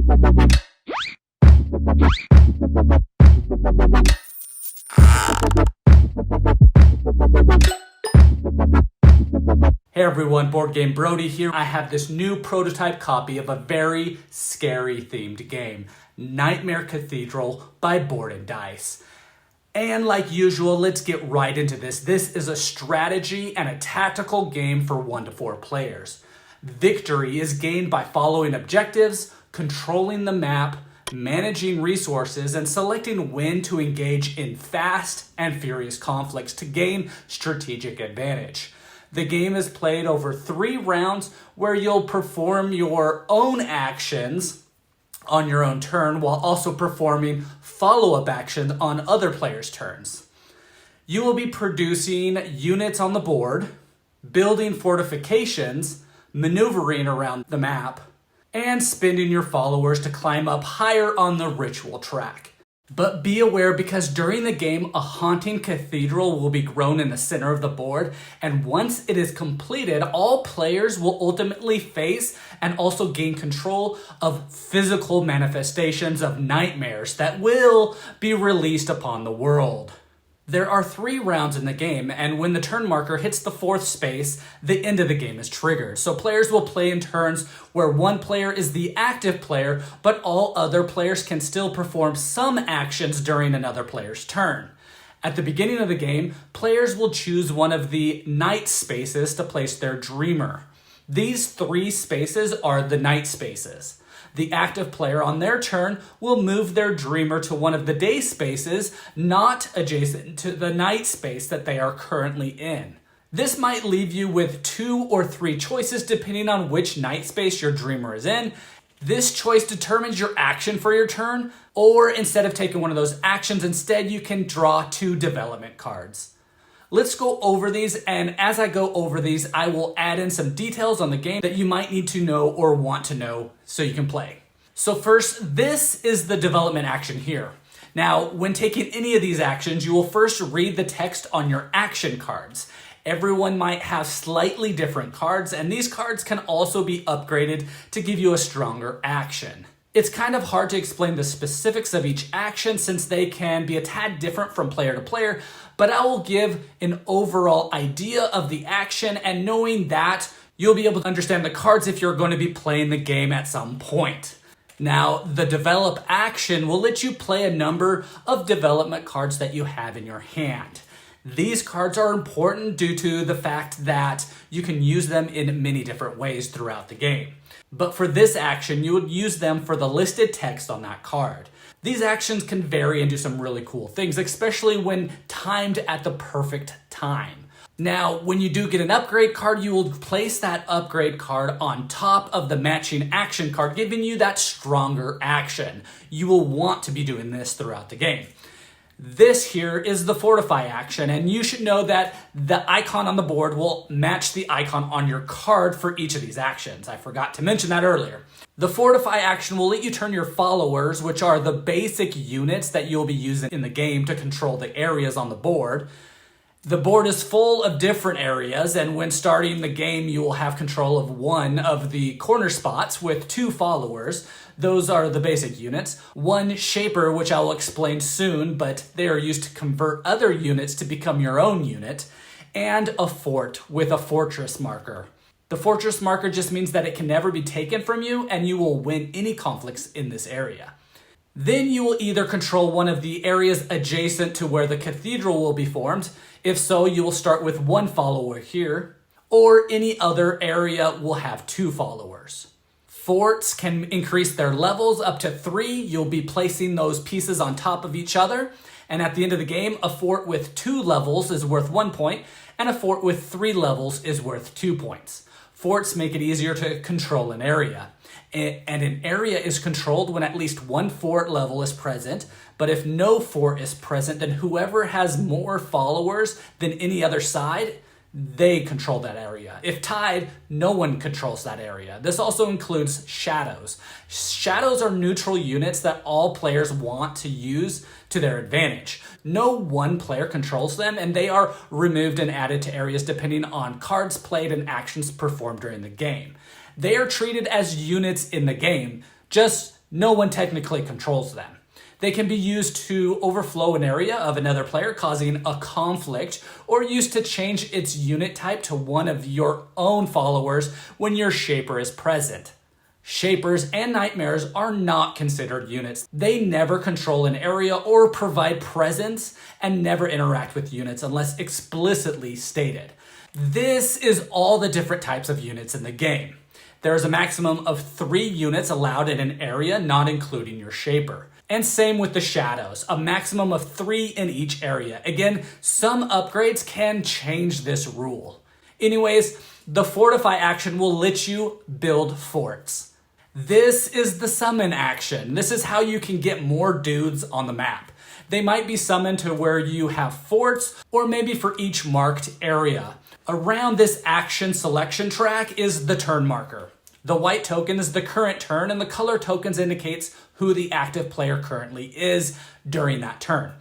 Hey everyone, Board Game Brody here. I have this new prototype copy of a very scary themed game, Nightmare Cathedral by Board and Dice. And like usual, let's get right into this. This is a strategy and a tactical game for 1 to 4 players. Victory is gained by following objectives, controlling the map, managing resources, and selecting when to engage in fast and furious conflicts to gain strategic advantage. The game is played over 3 rounds where you'll perform your own actions on your own turn while also performing follow-up actions on other players' turns. You will be producing units on the board, building fortifications, maneuvering around the map, and spending your followers to climb up higher on the ritual track. But be aware, because during the game, a haunting cathedral will be grown in the center of the board, and once it is completed, all players will ultimately face and also gain control of physical manifestations of nightmares that will be released upon the world. There are 3 rounds in the game, and when the turn marker hits the 4th space, the end of the game is triggered. So players will play in turns where one player is the active player, but all other players can still perform some actions during another player's turn. At the beginning of the game, players will choose one of the night spaces to place their dreamer. These 3 spaces are the night spaces. The active player on their turn will move their dreamer to one of the day spaces not adjacent to the night space that they are currently in. This might leave you with 2 or 3 choices depending on which night space your dreamer is in. This choice determines your action for your turn, or instead of taking one of those actions, instead you can draw 2 development cards. Let's go over these, and as I go over these, I will add in some details on the game that you might need to know or want to know so you can play. So first, this is the development action here. Now, when taking any of these actions, you will first read the text on your action cards. Everyone might have slightly different cards, and these cards can also be upgraded to give you a stronger action. It's kind of hard to explain the specifics of each action since they can be a tad different from player to player, but I will give an overall idea of the action, and knowing that, you'll be able to understand the cards if you're going to be playing the game at some point. Now, the develop action will let you play a number of development cards that you have in your hand. These cards are important due to the fact that you can use them in many different ways throughout the game. But for this action, you would use them for the listed text on that card. These actions can vary and do some really cool things, especially when timed at the perfect time. Now, when you do get an upgrade card, you will place that upgrade card on top of the matching action card, giving you that stronger action. You will want to be doing this throughout the game. This here is the fortify action, and you should know that the icon on the board will match the icon on your card for each of these actions. I forgot to mention that earlier. The fortify action will let you turn your followers, which are the basic units that you'll be using in the game to control the areas on the board. The board is full of different areas, and when starting the game, you will have control of one of the corner spots with 2 followers. Those are the basic units. 1 shaper, which I will explain soon, but they are used to convert other units to become your own unit, and a fort with a fortress marker. The fortress marker just means that it can never be taken from you, and you will win any conflicts in this area. Then you will either control one of the areas adjacent to where the cathedral will be formed. If so, you will start with 1 follower here, or any other area will have 2 followers. Forts can increase their levels up to 3. You'll be placing those pieces on top of each other. And at the end of the game, a fort with 2 levels is worth 1 point, and a fort with 3 levels is worth 2 points. Forts make it easier to control an area. And an area is controlled when at least 1 fort level is present, but if no fort is present, then whoever has more followers than any other side, they control that area. If tied, no one controls that area. This also includes shadows. Shadows are neutral units that all players want to use to their advantage. No one player controls them, and they are removed and added to areas depending on cards played and actions performed during the game. They are treated as units in the game, just no one technically controls them. They can be used to overflow an area of another player, causing a conflict, or used to change its unit type to one of your own followers when your shaper is present. Shapers and nightmares are not considered units. They never control an area or provide presence and never interact with units unless explicitly stated. This is all the different types of units in the game. There is a maximum of 3 units allowed in an area, not including your shaper. And same with the shadows, a maximum of 3 in each area. Again, some upgrades can change this rule. Anyways, the fortify action will let you build forts. This is the summon action. This is how you can get more dudes on the map. They might be summoned to where you have forts, or maybe for each marked area. Around this action selection track is the turn marker. The white token is the current turn, and the color tokens indicates who the active player currently is during that turn.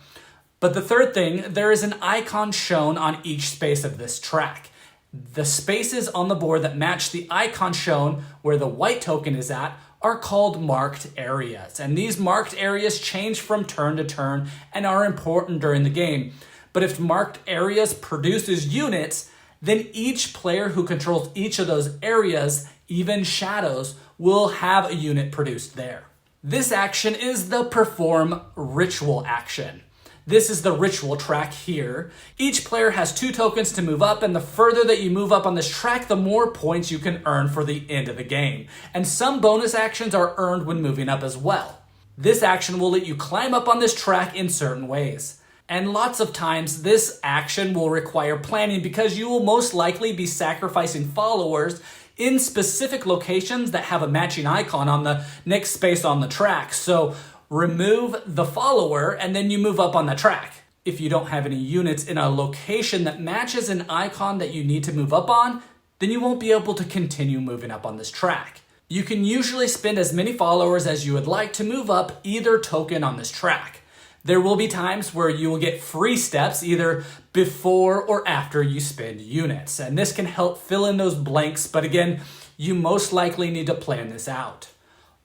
But the third thing, there is an icon shown on each space of this track. The spaces on the board that match the icon shown where the white token is at are called marked areas. And these marked areas change from turn to turn and are important during the game. But if marked areas produces units, then each player who controls each of those areas, even shadows, will have a unit produced there. This action is the perform ritual action. This is the ritual track here. Each player has 2 tokens to move up, and the further that you move up on this track, the more points you can earn for the end of the game. And some bonus actions are earned when moving up as well. This action will let you climb up on this track in certain ways. And lots of times this action will require planning because you will most likely be sacrificing followers in specific locations that have a matching icon on the next space on the track. So remove the follower and then you move up on the track. If you don't have any units in a location that matches an icon that you need to move up on, then you won't be able to continue moving up on this track. You can usually spend as many followers as you would like to move up either token on this track. There will be times where you will get free steps either before or after you spend units. And this can help fill in those blanks, but again, you most likely need to plan this out.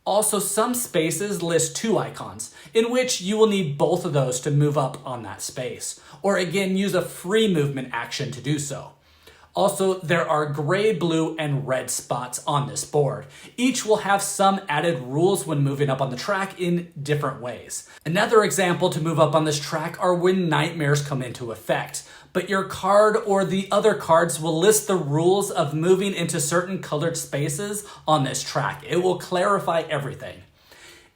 Also, some spaces list 2 icons, in which you will need both of those to move up on that space. Or again, use a free movement action to do so. Also, there are gray, blue, and red spots on this board. Each will have some added rules when moving up on the track in different ways. Another example to move up on this track are when nightmares come into effect. But your card or the other cards will list the rules of moving into certain colored spaces on this track. It will clarify everything.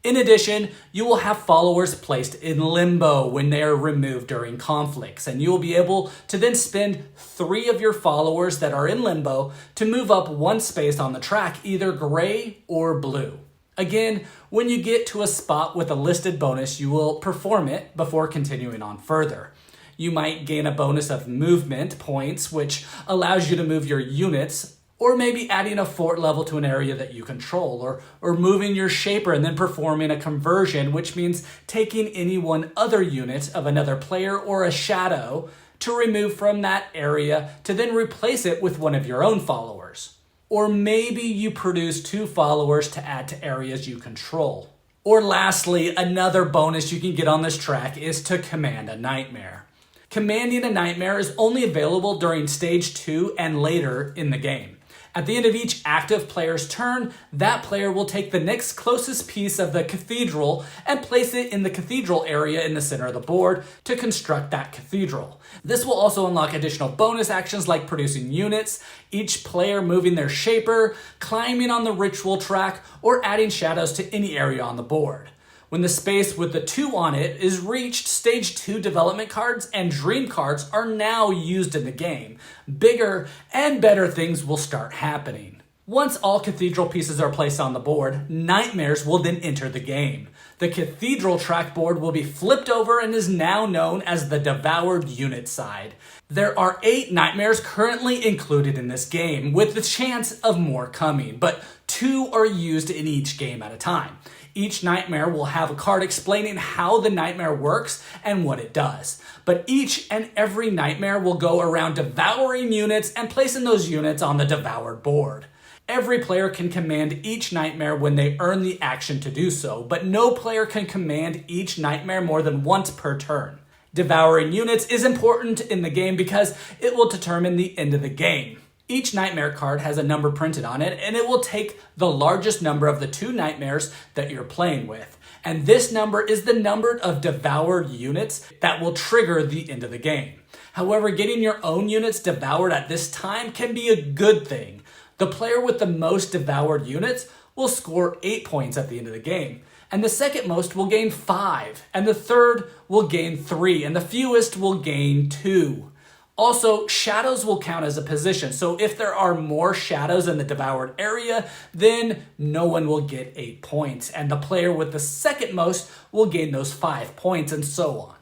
In addition, you will have followers placed in limbo when they are removed during conflicts, and you will be able to then spend 3 of your followers that are in limbo to move up 1 space on the track, either gray or blue. Again, when you get to a spot with a listed bonus, you will perform it before continuing on further. You might gain a bonus of movement points, which allows you to move your units, or maybe adding a fort level to an area that you control, or moving your shaper and then performing a conversion, which means taking any one other unit of another player or a shadow to remove from that area to then replace it with one of your own followers. Or maybe you produce 2 followers to add to areas you control. Or lastly, another bonus you can get on this track is to command a nightmare. Commanding a nightmare is only available during stage 2 and later in the game. At the end of each active player's turn, that player will take the next closest piece of the cathedral and place it in the cathedral area in the center of the board to construct that cathedral. This will also unlock additional bonus actions like producing units, each player moving their shaper, climbing on the ritual track, or adding shadows to any area on the board. When the space with the 2 on it is reached, stage 2 development cards and dream cards are now used in the game. Bigger and better things will start happening. Once all cathedral pieces are placed on the board, nightmares will then enter the game. The cathedral track board will be flipped over and is now known as the devoured unit side. There are 8 nightmares currently included in this game, with the chance of more coming, but 2 are used in each game at a time. Each nightmare will have a card explaining how the nightmare works and what it does. But each and every nightmare will go around devouring units and placing those units on the devoured board. Every player can command each nightmare when they earn the action to do so, but no player can command each nightmare more than once per turn. Devouring units is important in the game because it will determine the end of the game. Each nightmare card has a number printed on it, and it will take the largest number of the two nightmares that you're playing with. And this number is the number of devoured units that will trigger the end of the game. However, getting your own units devoured at this time can be a good thing. The player with the most devoured units will score 8 points at the end of the game, and the second most will gain 5, and the third will gain 3, and the fewest will gain 2. Also, shadows will count as a position, so if there are more shadows in the devoured area, then no one will get 8 points, and the player with the second most will gain those 5 points, and so on.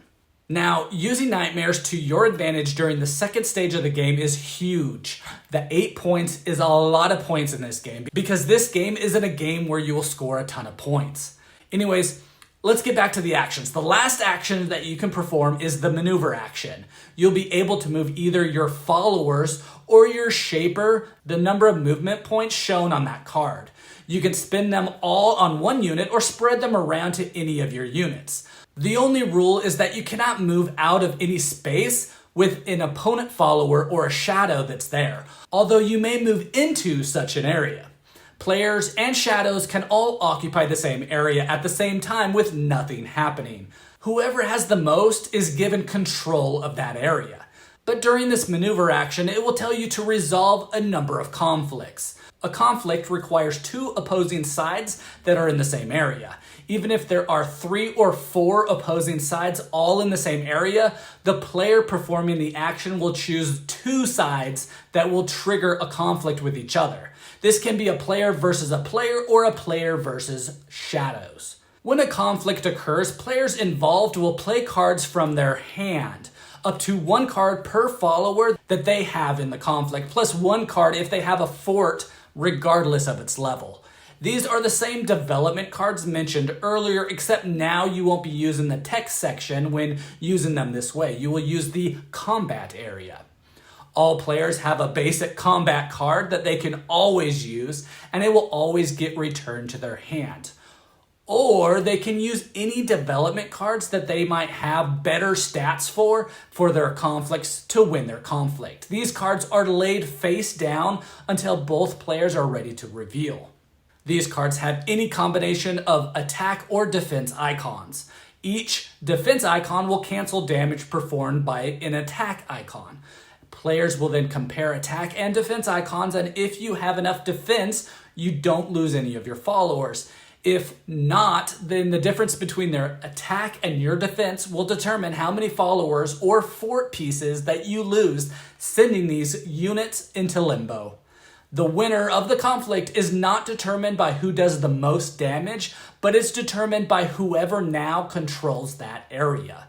Now, using nightmares to your advantage during the second stage of the game is huge. The 8 points is a lot of points in this game because this game isn't a game where you will score a ton of points. Anyways, let's get back to the actions. The last action that you can perform is the maneuver action. You'll be able to move either your followers or your shaper, the number of movement points shown on that card. You can spin them all on one unit or spread them around to any of your units. The only rule is that you cannot move out of any space with an opponent follower or a shadow that's there, although you may move into such an area. Players and shadows can all occupy the same area at the same time with nothing happening. Whoever has the most is given control of that area. But during this maneuver action, it will tell you to resolve a number of conflicts. A conflict requires two opposing sides that are in the same area. Even if there are 3 or 4 opposing sides all in the same area, the player performing the action will choose 2 sides that will trigger a conflict with each other. This can be a player versus a player or a player versus shadows. When a conflict occurs, players involved will play cards from their hand, up to 1 card per follower that they have in the conflict, plus 1 card if they have a fort regardless of its level. These are the same development cards mentioned earlier, except now you won't be using the text section when using them this way. You will use the combat area. All players have a basic combat card that they can always use, and it will always get returned to their hand. Or they can use any development cards that they might have better stats for their conflicts to win their conflict. These cards are laid face down until both players are ready to reveal. These cards have any combination of attack or defense icons. Each defense icon will cancel damage performed by an attack icon. Players will then compare attack and defense icons, and if you have enough defense, you don't lose any of your followers. If not, then the difference between their attack and your defense will determine how many followers or fort pieces that you lose, sending these units into limbo. The winner of the conflict is not determined by who does the most damage, but it's determined by whoever now controls that area.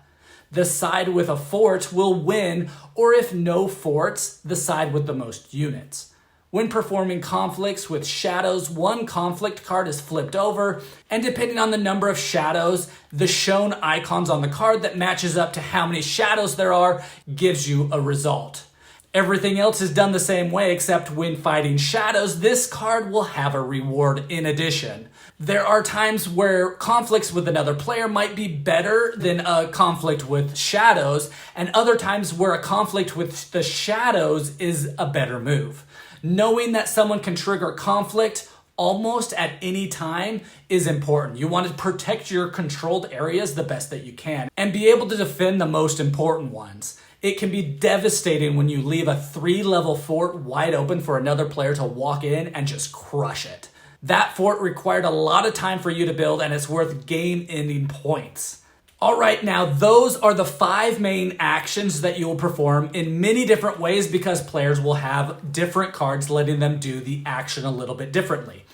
The side with a fort will win, or if no forts, the side with the most units. When performing conflicts with shadows, 1 conflict card is flipped over, and depending on the number of shadows, the shown icons on the card that matches up to how many shadows there are gives you a result. Everything else is done the same way, except when fighting shadows, this card will have a reward in addition. There are times where conflicts with another player might be better than a conflict with shadows, and other times where a conflict with the shadows is a better move. Knowing that someone can trigger conflict almost at any time is important. You want to protect your controlled areas the best that you can and be able to defend the most important ones. It can be devastating when you leave a 3-level fort wide open for another player to walk in and just crush it. That fort required a lot of time for you to build, and it's worth game-ending points. All right, now those are the 5 main actions that you will perform in many different ways because players will have different cards letting them do the action a little bit differently.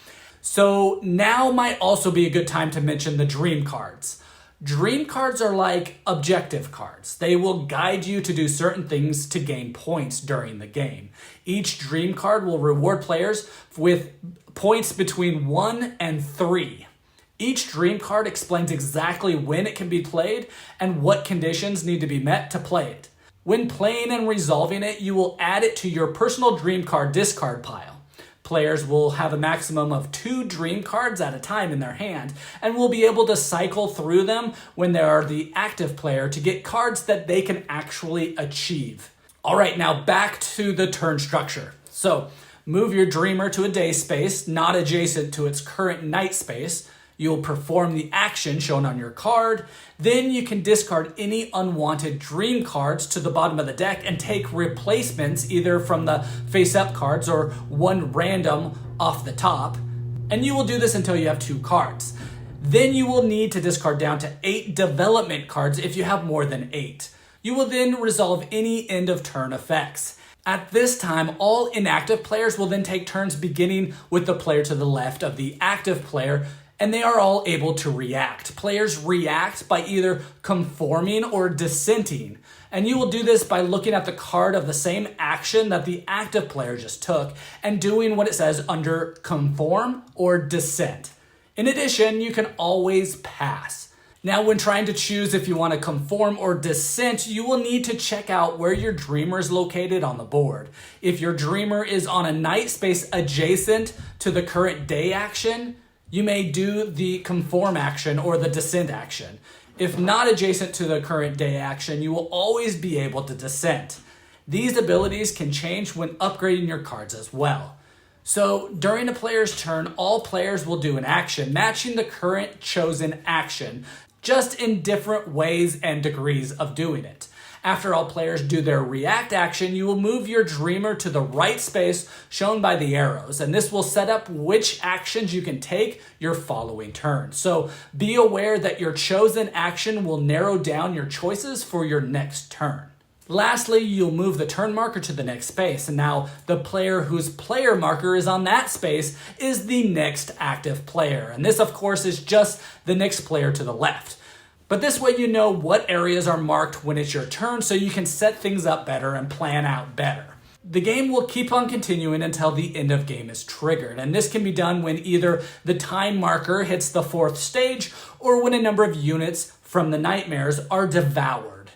So now might also be a good time to mention the dream cards. Dream cards are like objective cards. They will guide you to do certain things to gain points during the game. Each dream card will reward players with points between 1 and 3. Each dream card explains exactly when it can be played and what conditions need to be met to play it. When playing and resolving it, you will add it to your personal dream card discard pile. players will have a maximum of 2 dream cards at a time in their hand and will be able to cycle through them when they are the active player to get cards that they can actually achieve. All right, now back to the turn structure. So move your dreamer to a day space, not adjacent to its current night space. You'll perform the action shown on your card. Then you can discard any unwanted dream cards to the bottom of the deck and take replacements either from the face-up cards or one random off the top. And you will do this until you have 2 cards. Then you will need to discard down to 8 development cards if you have more than 8. You will then resolve any end of turn effects. At this time, all inactive players will then take turns beginning with the player to the left of the active player, and they are all able to react. Players react by either conforming or dissenting. And you will do this by looking at the card of the same action that the active player just took and doing what it says under conform or dissent. In addition, you can always pass. Now, when trying to choose if you want to conform or dissent, you will need to check out where your dreamer is located on the board. If your dreamer is on a night space adjacent to the current day action, you may do the conform action or the dissent action. If not adjacent to the current day action, you will always be able to dissent. These abilities can change when upgrading your cards as well. So during a player's turn, all players will do an action matching the current chosen action, just in different ways and degrees of doing it. After all players do their react action, you will move your dreamer to the right space shown by the arrows, and this will set up which actions you can take your following turn. So be aware that your chosen action will narrow down your choices for your next turn. Lastly, you'll move the turn marker to the next space, and now the player whose player marker is on that space is the next active player. And this, of course, is just the next player to the left. But this way you know what areas are marked when it's your turn so you can set things up better and plan out better. The game will keep on continuing until the end of game is triggered, and this can be done when either the time marker hits the 4th stage or when a number of units from the nightmares are devoured.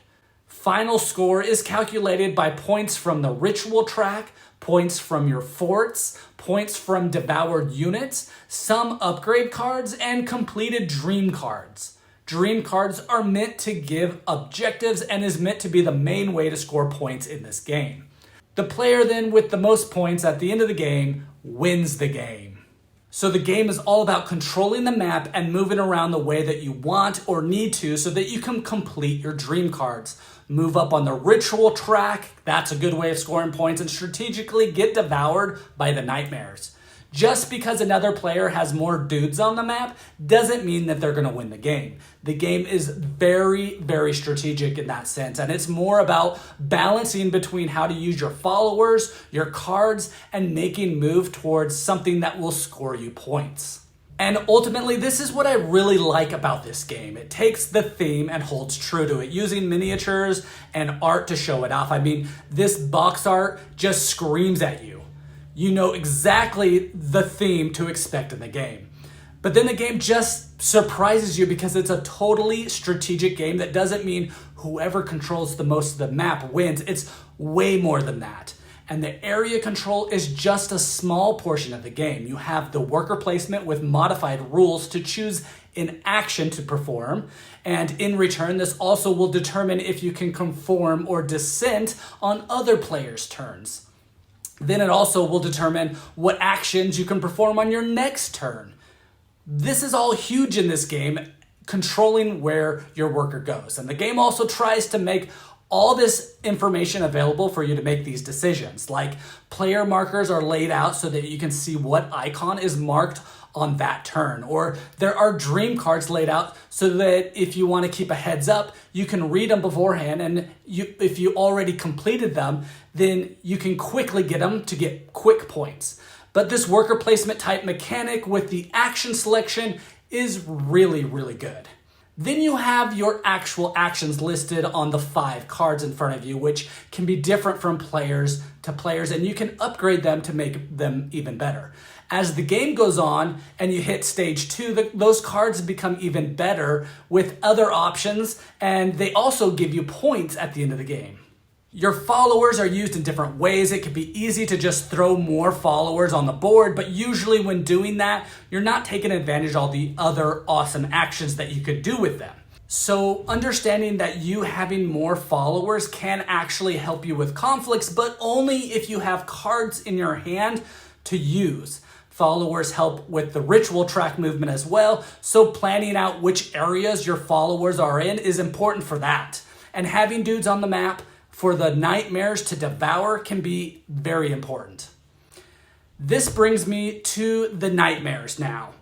Final score is calculated by points from the ritual track, points from your forts, points from devoured units, some upgrade cards, and completed dream cards. Dream cards are meant to give objectives and is meant to be the main way to score points in this game. The player then with the most points at the end of the game wins the game. So the game is all about controlling the map and moving around the way that you want or need to so that you can complete your dream cards. Move up on the ritual track, that's a good way of scoring points, and strategically get devoured by the nightmares. Just because another player has more dudes on the map doesn't mean that they're going to win the game. The game is very, very strategic in that sense, and it's more about balancing between how to use your followers, your cards, and making move towards something that will score you points. And ultimately, this is what I really like about this game. It takes the theme and holds true to it, using miniatures and art to show it off. I mean, this box art just screams at you. You know exactly the theme to expect in the game. But then the game just surprises you because it's a totally strategic game that doesn't mean whoever controls the most of the map wins. It's way more than that. And the area control is just a small portion of the game. You have the worker placement with modified rules to choose an action to perform. And in return, this also will determine if you can conform or dissent on other players' turns. Then it also will determine what actions you can perform on your next turn. This is all huge in this game, controlling where your worker goes. And the game also tries to make all this information available for you to make these decisions. Like player markers are laid out so that you can see what icon is marked on that turn. Or there are dream cards laid out so that if you want to keep a heads up, you can read them beforehand, and if you already completed them, then you can quickly get them to get quick points. But this worker placement type mechanic with the action selection is really, really good. Then you have your actual actions listed on the 5 cards in front of you, which can be different from players to players, and you can upgrade them to make them even better. As the game goes on and you hit stage 2, those cards become even better with other options, and they also give you points at the end of the game. Your followers are used in different ways. It can be easy to just throw more followers on the board, but usually when doing that, you're not taking advantage of all the other awesome actions that you could do with them. So understanding that you having more followers can actually help you with conflicts, but only if you have cards in your hand to use. Followers help with the ritual track movement as well, so planning out which areas your followers are in is important for that. And having dudes on the map for the nightmares to devour can be very important. This brings me to the nightmares now.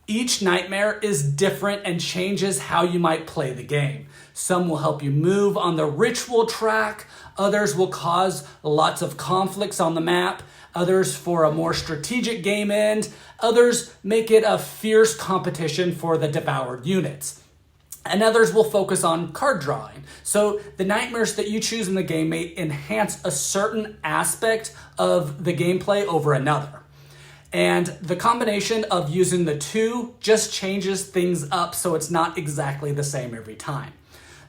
Each nightmare is different and changes how you might play the game. Some will help you move on the ritual track, others will cause lots of conflicts on the map, others for a more strategic game end, others make it a fierce competition for the devoured units. And others will focus on card drawing. So the nightmares that you choose in the game may enhance a certain aspect of the gameplay over another. And the combination of using the two just changes things up so it's not exactly the same every time.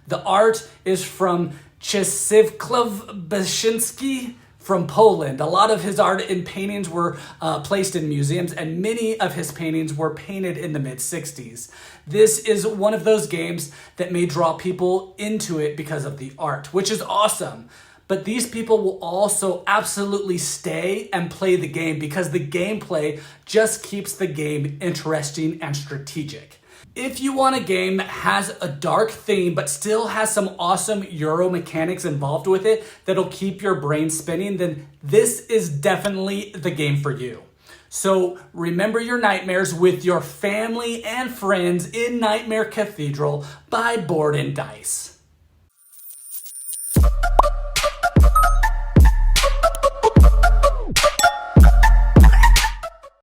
The art is from Czesław Baszyński from Poland. A lot of his art and paintings were placed in museums, and many of his paintings were painted in the mid-60s. This is one of those games that may draw people into it because of the art, which is awesome. But these people will also absolutely stay and play the game because the gameplay just keeps the game interesting and strategic. If you want a game that has a dark theme but still has some awesome Euro mechanics involved with it that'll keep your brain spinning, then this is definitely the game for you. So remember your nightmares with your family and friends in Nightmare Cathedral by Board and Dice.